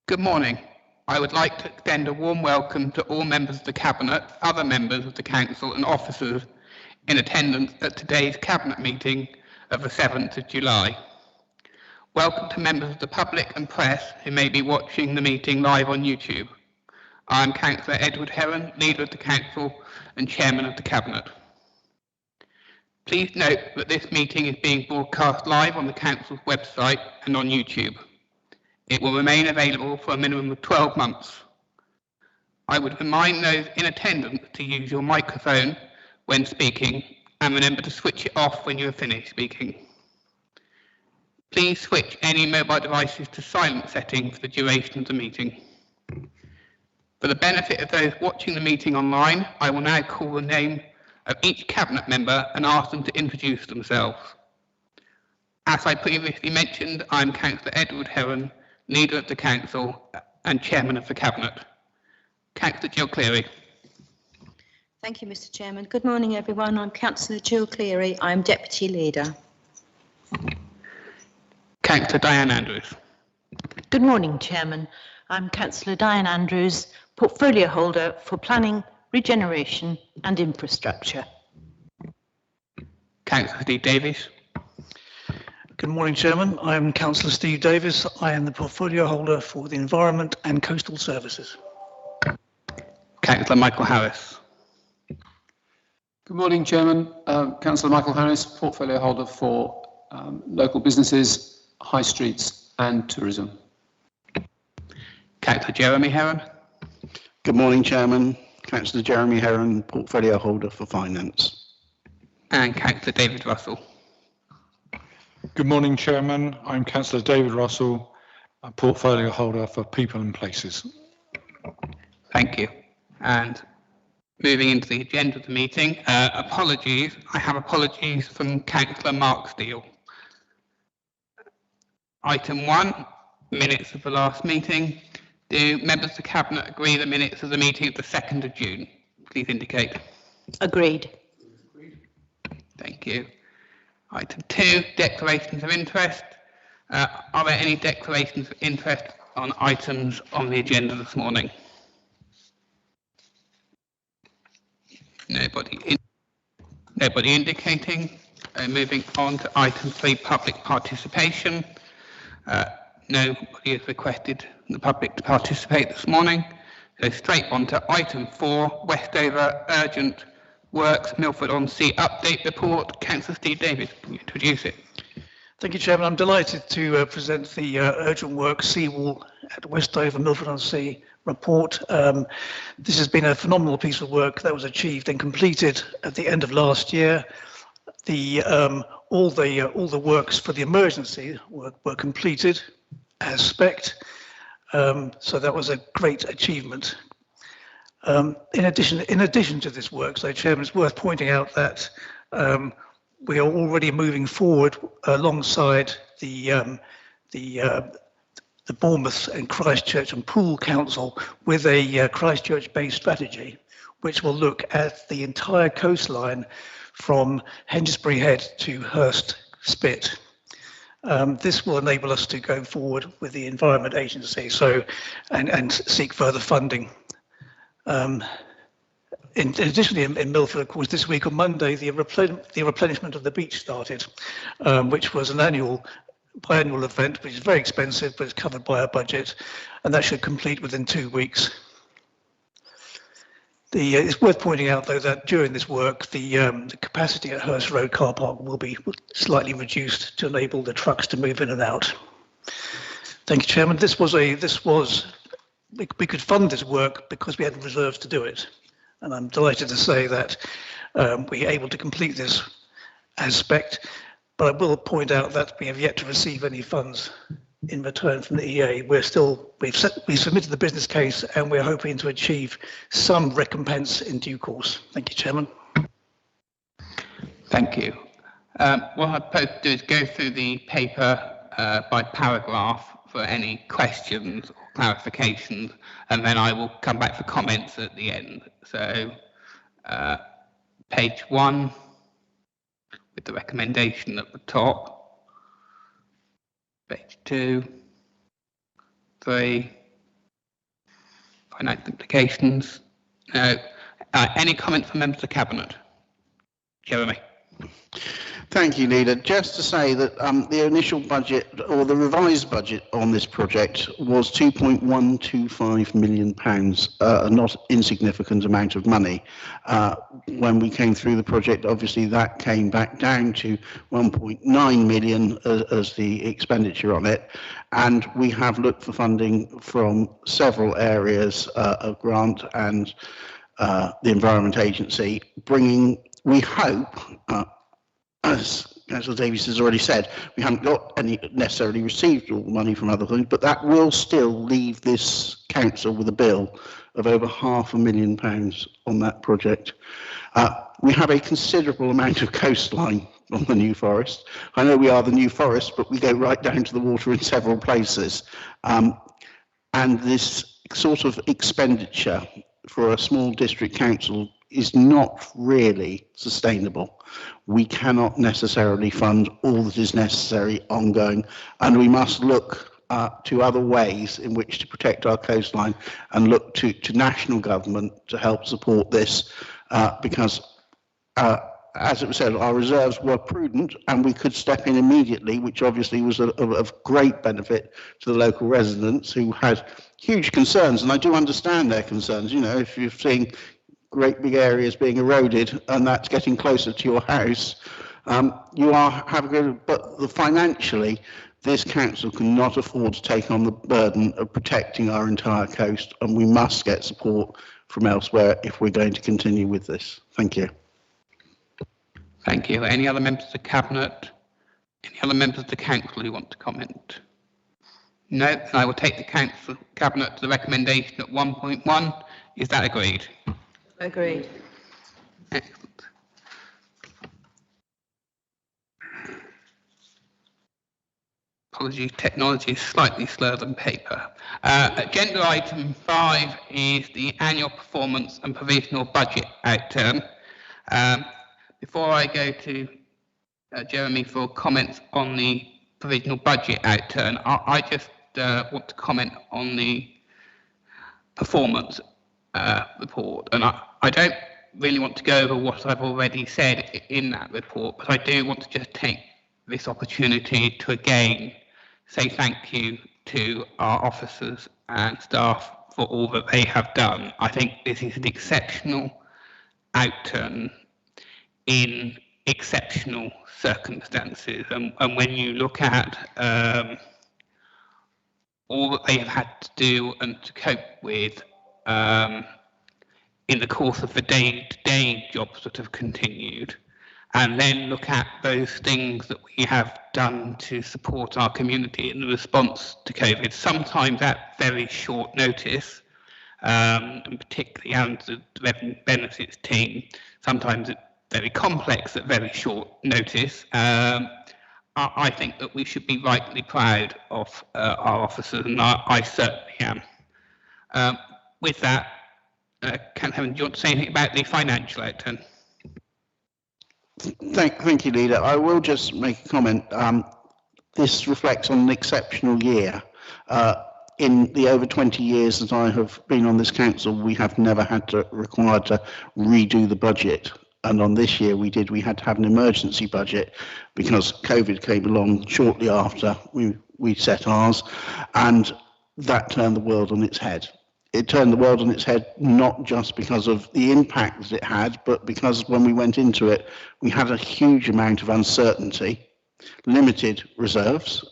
Good morning. I would like to extend a warm welcome to all members of the Cabinet, other members of the Council and officers in attendance at today's Cabinet meeting of the 7th of July. Welcome to members of the public and press who may be watching the meeting live on YouTube. I am Councillor Edward Heron, Leader of the Council and Chairman of the Cabinet. Please note that this meeting is being broadcast live on the Council's website and on YouTube. It will remain available for a minimum of 12 months. I would remind those in attendance to use your microphone when speaking and remember to switch it off when you have finished speaking. Please switch any mobile devices to silent setting for the duration of the meeting. For the benefit of those watching the meeting online, I will now call the name of each Cabinet member and ask them to introduce themselves. As I previously mentioned, I am Councillor Edward Heron, Leader of the Council and Chairman of the Cabinet. Councillor Jill Cleary. Thank you, Mr. Chairman. Good morning, everyone. I'm Councillor Jill Cleary. I'm Deputy Leader. Councillor Diane Andrews. Good morning, Chairman. I'm Councillor Diane Andrews, Portfolio Holder for Planning, Regeneration and Infrastructure. Councillor Steve Davies. Good morning, Chairman. I am Councillor Steve Davis. I am the portfolio holder for the Environment and Coastal Services. Councillor Michael Harris. Good morning, Chairman. Councillor Michael Harris, portfolio holder for local businesses, high streets and tourism. Councillor Jeremy Heron. Good morning, Chairman. Councillor Jeremy Heron, portfolio holder for finance. And Councillor David Russell. Good morning, Chairman. I'm Councillor David Russell, a portfolio holder for People and Places. Thank you. And moving into the agenda of the meeting, apologies. I have apologies from Councillor Mark Steele. Item 1, minutes of the last meeting. Do members of the Cabinet agree the minutes of the meeting of the 2nd of June? Please indicate. Agreed. Thank you. Item 2, declarations of interest. Are there any declarations of interest on items on the agenda this morning? Nobody indicating. Moving on to item 3, public participation. Nobody has requested the public to participate this morning. So straight on to item 4, Westover urgent Works Milford-on-Sea update report. Councillor Steve Davis, can you introduce it? Thank you, Chairman. I'm delighted to present the urgent works seawall at Westover Milford-on-Sea report. This has been a phenomenal piece of work that was achieved and completed at the end of last year. All the works for the emergency were completed as spec'd. So that was a great achievement. In addition to this work, so Chairman, it's worth pointing out that we are already moving forward alongside the Bournemouth and Christchurch and Poole Council with a Christchurch-based strategy, which will look at the entire coastline from Hengesbury Head to Hurst Spit. This will enable us to go forward with the Environment Agency and seek further funding. Additionally, in Milford, of course, this week on Monday, the replenishment of the beach started, which was an biannual event, which is very expensive, but it's covered by our budget, and that should complete within 2 weeks. It's worth pointing out, though, that during this work, the capacity at Hurst Road car park will be slightly reduced to enable the trucks to move in and out. Thank you, Chairman. We could fund this work because we had reserves to do it. And I'm delighted to say that we are able to complete this as spec'd, but I will point out that we have yet to receive any funds in return from the EA. We've submitted the business case and we're hoping to achieve some recompense in due course. Thank you, Chairman. Thank you. What I propose to do is go through the paper by paragraph for any questions or clarifications, and then I will come back for comments at the end. So page 1 with the recommendation at the top, page 2, 3, finance implications? No. Any comments from members of the Cabinet? Jeremy. Thank you, Leader. Just to say that the initial budget, or the revised budget on this project, was £2.125 million, a not insignificant amount of money. When we came through the project, obviously that came back down to 1.9 million as the expenditure on it. And we have looked for funding from several areas of grant and the Environment Agency, bringing, we hope, as Councillor Davies has already said, we haven't got any necessarily received all the money from other things, but that will still leave this council with a bill of over £500,000 on that project. We have a considerable amount of coastline on the New Forest. I know we are the New Forest, but we go right down to the water in several places. And this sort of expenditure for a small district council is not really sustainable. We cannot necessarily fund all that is necessary ongoing, and we must look to other ways in which to protect our coastline and look to national government to help support this, because as it was said, our reserves were prudent and we could step in immediately, which obviously was of great benefit to the local residents who had huge concerns. And I do understand their concerns. You know, if you're seeing great big areas being eroded and that's getting closer to your house, you are having, but financially, this council cannot afford to take on the burden of protecting our entire coast, and we must get support from elsewhere if we're going to continue with this. Thank you. Thank you. Any other members of the Cabinet? Any other members of the Council who want to comment? No, then I will take the Cabinet to the recommendation at 1.1. Is that agreed? Agreed. Excellent. Apologies, technology is slightly slower than paper. Agenda item 5 is the annual performance and provisional budget outturn. Before I go to Jeremy for comments on the provisional budget outturn, I just want to comment on the performance report. And I don't really want to go over what I've already said in that report, but I do want to just take this opportunity to again say thank you to our officers and staff for all that they have done. I think this is an exceptional outturn in exceptional circumstances, and when you look at all that they have had to do and to cope with in the course of the day-to-day jobs that have continued, and then look at those things that we have done to support our community in the response to COVID, sometimes at very short notice, and particularly under the revenue benefits team, sometimes it's very complex at very short notice. I think that we should be rightly proud of our officers, and I certainly am. With that, Councillor, do you want to say anything about the financial outturn? Thank you, Leader. I will just make a comment. This reflects on an exceptional year. In the over 20 years that I have been on this council, we have never had to required to redo the budget. And on this year we had to have an emergency budget because COVID came along shortly after we set ours, and that turned the world on its head. It turned the world on its head not just because of the impact that it had, but because when we went into it, we had a huge amount of uncertainty, limited reserves,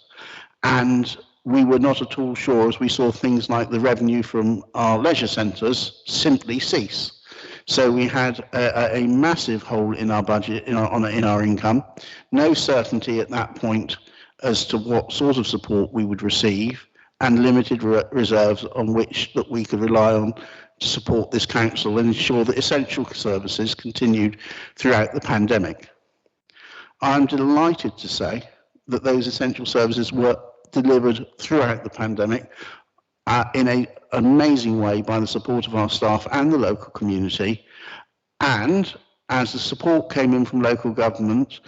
and we were not at all sure as we saw things like the revenue from our leisure centres simply cease. So we had a massive hole in our budget, in our income, no certainty at that point as to what sort of support we would receive, and limited reserves on which that we could rely on to support this council and ensure that essential services continued throughout the pandemic. I'm delighted to say that those essential services were delivered throughout the pandemic in an amazing way by the support of our staff and the local community. And as the support came in from local government,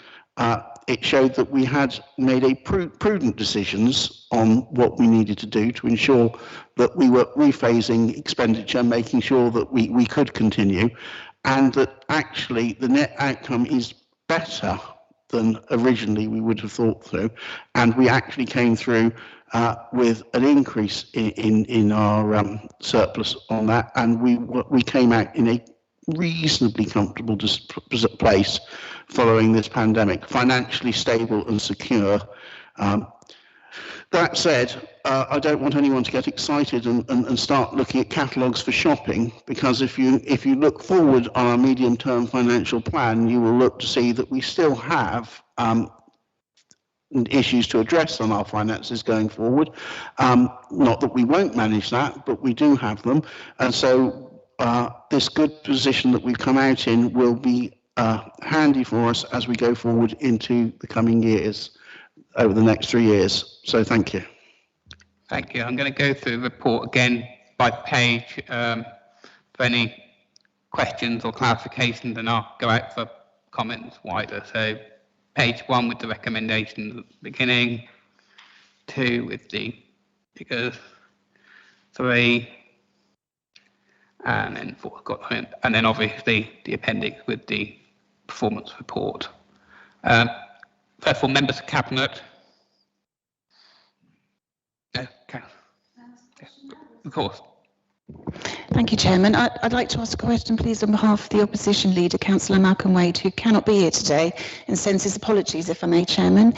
it showed that we had made a prudent decisions on what we needed to do to ensure that we were rephasing expenditure, making sure that we could continue, and that actually the net outcome is better than originally we would have thought through, and we actually came through with an increase in our surplus on that, and we came out in a reasonably comfortable place following this pandemic, financially stable and secure. That said, I don't want anyone to get excited and start looking at catalogues for shopping, because if you look forward on our medium-term financial plan, you will look to see that we still have issues to address on our finances going forward. Not that we won't manage that, but we do have them, and so this good position that we've come out in will be handy for us as we go forward into the coming years, over the next 3 years. So thank you. Thank you. I'm going to go through the report again by page for any questions or clarifications, and I'll go out for comments wider. So page 1 with the recommendations at the beginning, 2 with the figures, 3, and then 4, and then obviously the appendix with the performance report. First of all, members of Cabinet. Okay. Of course. Thank you, Chairman. I'd like to ask a question, please, on behalf of the Opposition Leader, Councillor Malcolm Wade, who cannot be here today and sends his apologies, if I may, Chairman.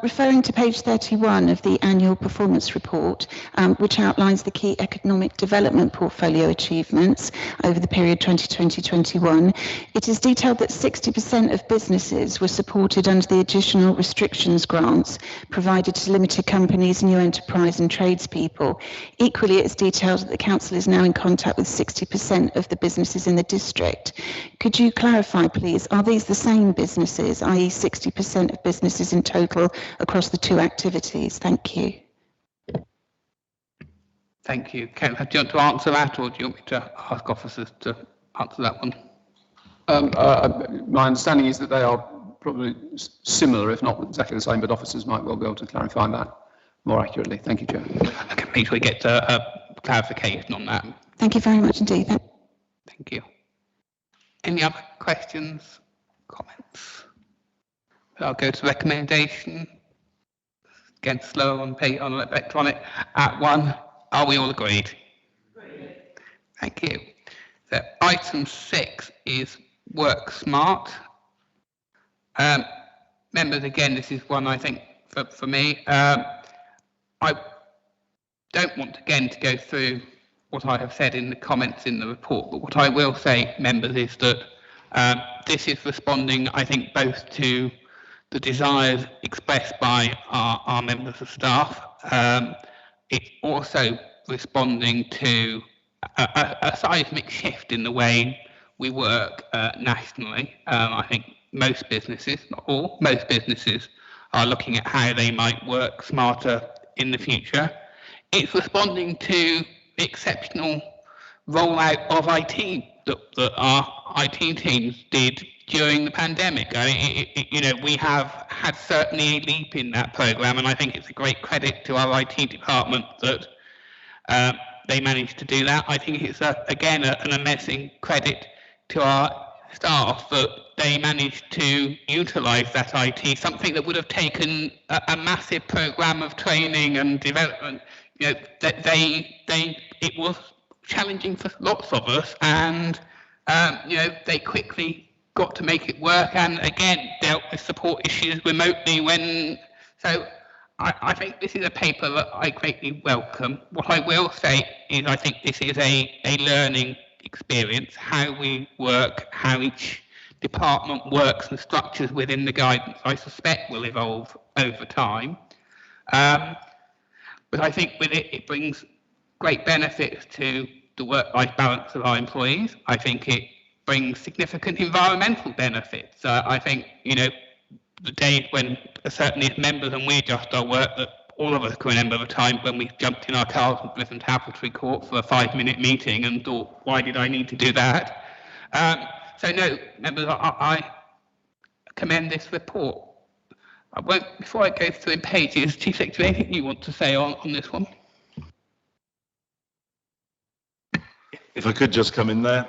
Referring to page 31 of the annual performance report, which outlines the key economic development portfolio achievements over the period 2020-21, it is detailed that 60% of businesses were supported under the additional restrictions grants provided to limited companies, new enterprise and tradespeople. Equally, it's detailed that the Council is now in contact with 60% of the businesses in the district. Could you clarify, please, are these the same businesses, i.e. 60% of businesses in total across the two activities? Thank you. Thank you. Ken, do you want to answer that, or do you want me to ask officers to answer that one? My understanding is that they are probably similar, if not exactly the same, but officers might well be able to clarify that more accurately. Thank you, Chair. I can make sure we get a clarification on that. Thank you very much indeed. Thank you. Any other questions, comments? I'll go to recommendation. Again, slow on electronic. At 1, are we all agreed? Agreed. Thank you. So item 6 is work smart. Members, again, this is one I think for me. I don't want again to go through what I have said in the comments in the report, but what I will say, members, is that this is responding, I think, both to the desires expressed by our members of staff. It's also responding to a seismic shift in the way we work nationally. I think most businesses, not all, most businesses are looking at how they might work smarter in the future. It's responding to the exceptional rollout of IT that our IT teams did during the pandemic. I mean, we have had certainly a leap in that programme, and I think it's a great credit to our IT department that they managed to do that. I think it's, again, an amazing credit to our staff that they managed to utilise that IT, something that would have taken a massive programme of training and development. That it was challenging for lots of us, and they quickly got to make it work, and again dealt with support issues remotely. So I think this is a paper that I greatly welcome. What I will say is I think this is a learning experience, how we work, how each department works and structures within the guidance. I suspect will evolve over time. But I think with it, it brings great benefits to the work-life balance of our employees. I think it brings significant environmental benefits. I think, the days when, certainly as members, and we adjust our work, that all of us can remember the time when we jumped in our cars and driven to Appletree Court for a 5-minute meeting and thought, why did I need to do that? So no, members, I commend this report. I won't, before I go through the pages, Chief Secretary, anything you want to say on this one? If I could just come in there.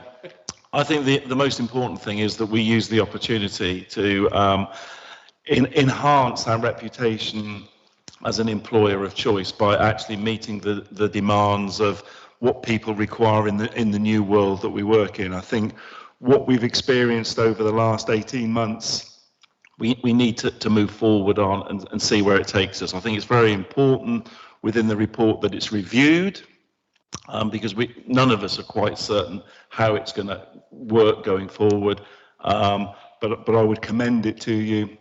I think the most important thing is that we use the opportunity to enhance our reputation as an employer of choice by actually meeting the demands of what people require in the new world that we work in. I think what we've experienced over the last 18 months, we need to move forward on and see where it takes us. I think it's very important within the report that it's reviewed, because none of us are quite certain how it's going to work going forward. But I would commend it to you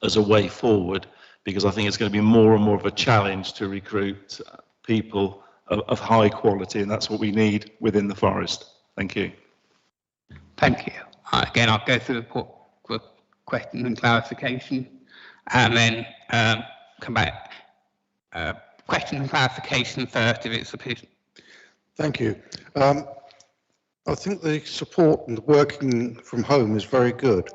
as a way forward, because I think it's going to be more and more of a challenge to recruit people of high quality, and that's what we need within the forest. Thank you. Thank you. Again, I'll go through the report for questions and clarification, and then come back. Questions and clarification first, if it's sufficient. Thank you. I think the support and the working from home is very good,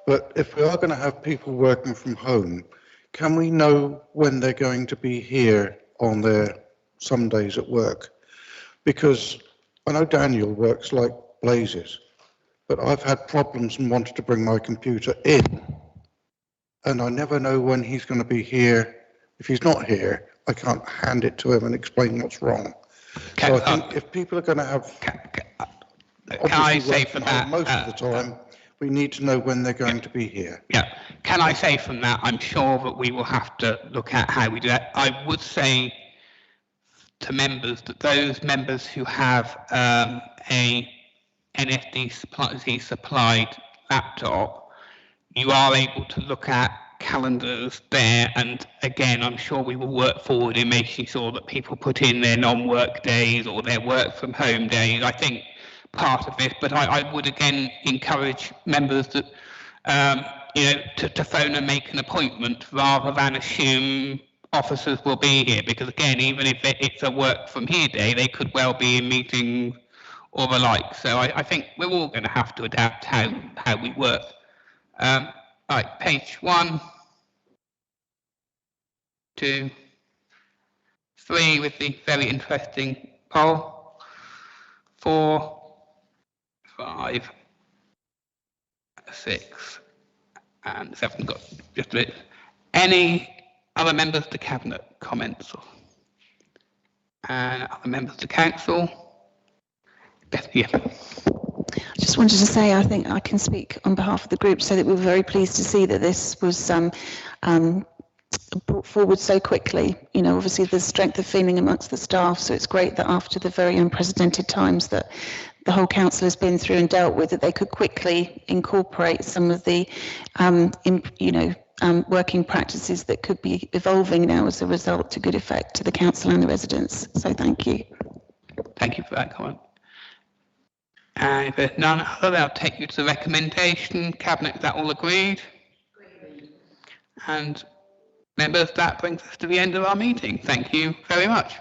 but if we are going to have people working from home, can we know when they're going to be here on their some days at work? Because I know Daniel works like blazes, but I've had problems and wanted to bring my computer in, and I never know when he's going to be here. If he's not here, I can't hand it to him and explain what's wrong. So I think if people are going to have, can I say from that, most of the time, we need to know when they're going to be here. Yeah, can I say from that, I'm sure that we will have to look at how we do that. I would say to members that those members who have a NFD supplied laptop, you are able to look at calendars there, and again, I'm sure we will work forward in making sure that people put in their non-work days or their work from home days. I think part of this, but I would again encourage members that to phone and make an appointment rather than assume officers will be here, because again, even if it's a work from here day, they could well be in meetings or the like. So I think we're all going to have to adapt how we work. Right, page 1, 2, 3 with the very interesting poll. 4, 5, 6, and 7. Got just a bit. Any other members of the cabinet comments? And other members of the council? Yeah. I just wanted to say, I think I can speak on behalf of the group, so that we were very pleased to see that this was brought forward so quickly. You know, obviously there's strength of feeling amongst the staff, so it's great that after the very unprecedented times that the whole council has been through and dealt with, that they could quickly incorporate some of the, working practices that could be evolving now as a result to good effect to the council and the residents. So thank you. Thank you for that comment. And if there's none other, I'll take you to the recommendation. Cabinet, is that all agreed? And members, that brings us to the end of our meeting. Thank you very much.